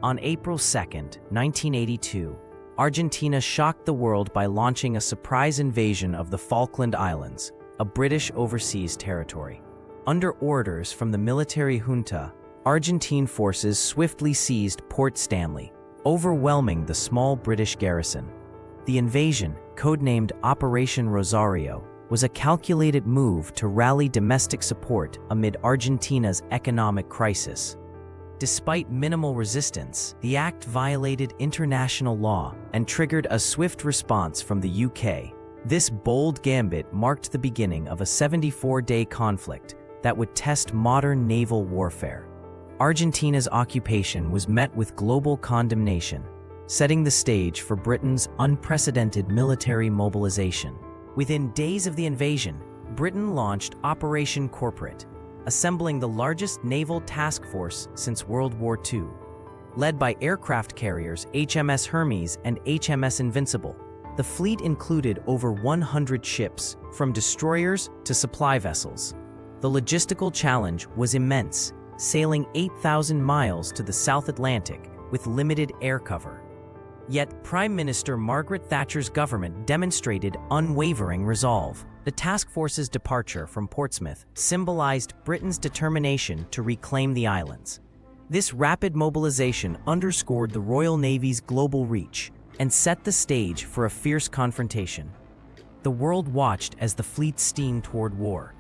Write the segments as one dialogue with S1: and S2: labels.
S1: On April 2, 1982, Argentina shocked the world by launching a surprise invasion of the Falkland Islands, a British overseas territory. Under orders from the military junta, Argentine forces swiftly seized Port Stanley, overwhelming the small British garrison. The invasion, codenamed Operation Rosario, was a calculated move to rally domestic support amid Argentina's economic crisis. Despite minimal resistance, the act violated international law and triggered a swift response from the UK. This bold gambit marked the beginning of a 74-day conflict that would test modern naval warfare. Argentina's occupation was met with global condemnation, setting the stage for Britain's unprecedented military mobilization. Within days of the invasion, Britain launched Operation Corporate, assembling the largest naval task force since World War II. Led by aircraft carriers HMS Hermes and HMS Invincible, the fleet included over 100 ships, from destroyers to supply vessels. The logistical challenge was immense, sailing 8,000 miles to the South Atlantic with limited air cover. Yet, Prime Minister Margaret Thatcher's government demonstrated unwavering resolve. The task force's departure from Portsmouth symbolized Britain's determination to reclaim the islands. This rapid mobilization underscored the Royal Navy's global reach and set the stage for a fierce confrontation. The world watched as the fleet steamed toward war.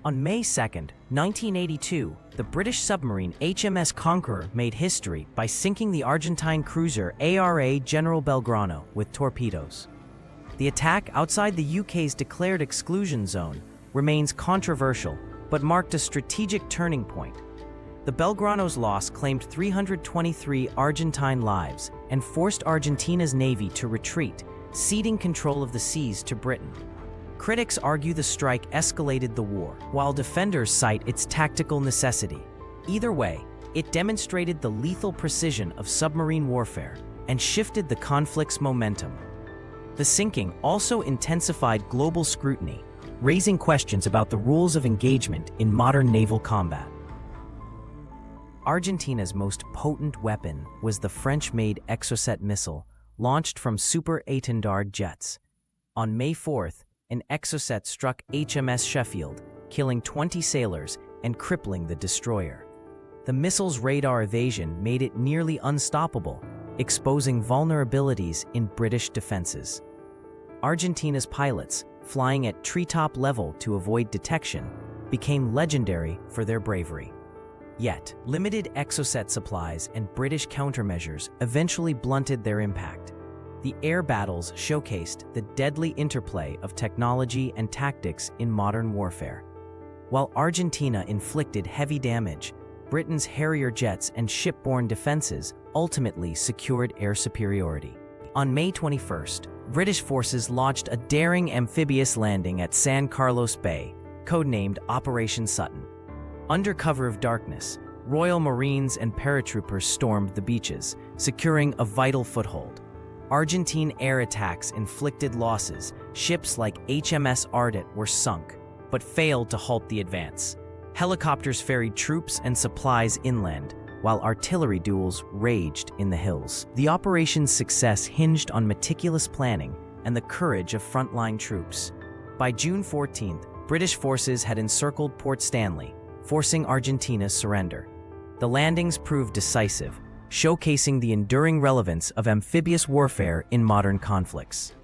S1: On May 2, 1982, the British submarine HMS Conqueror made history by sinking the Argentine cruiser ARA General Belgrano with torpedoes. The attack outside the UK's declared exclusion zone remains controversial, but marked a strategic turning point. The Belgrano's loss claimed 323 Argentine lives and forced Argentina's navy to retreat, ceding control of the seas to Britain. Critics argue the strike escalated the war, while defenders cite its tactical necessity. Either way, it demonstrated the lethal precision of submarine warfare and shifted the conflict's momentum. The sinking also intensified global scrutiny, raising questions about the rules of engagement in modern naval combat. Argentina's most potent weapon was the French-made Exocet missile, launched from Super Étendard jets. On May 4th, an Exocet struck HMS Sheffield, killing 20 sailors and crippling the destroyer. The missile's radar evasion made it nearly unstoppable, exposing vulnerabilities in British defenses. Argentina's pilots, flying at treetop level to avoid detection, became legendary for their bravery. Yet, limited Exocet supplies and British countermeasures eventually blunted their impact. The air battles showcased the deadly interplay of technology and tactics in modern warfare. While Argentina inflicted heavy damage, Britain's Harrier jets and shipborne defenses ultimately secured air superiority. On May 21st, British forces launched a daring amphibious landing at San Carlos Bay, codenamed Operation Sutton. Under cover of darkness, Royal Marines and paratroopers stormed the beaches, securing a vital foothold. Argentine air attacks inflicted losses. Ships like HMS Ardent were sunk, but failed to halt the advance. Helicopters ferried troops and supplies inland, while artillery duels raged in the hills. The operation's success hinged on meticulous planning and the courage of frontline troops. By June 14th, British forces had encircled Port Stanley, forcing Argentina's surrender. The landings proved decisive, showcasing the enduring relevance of amphibious warfare in modern conflicts.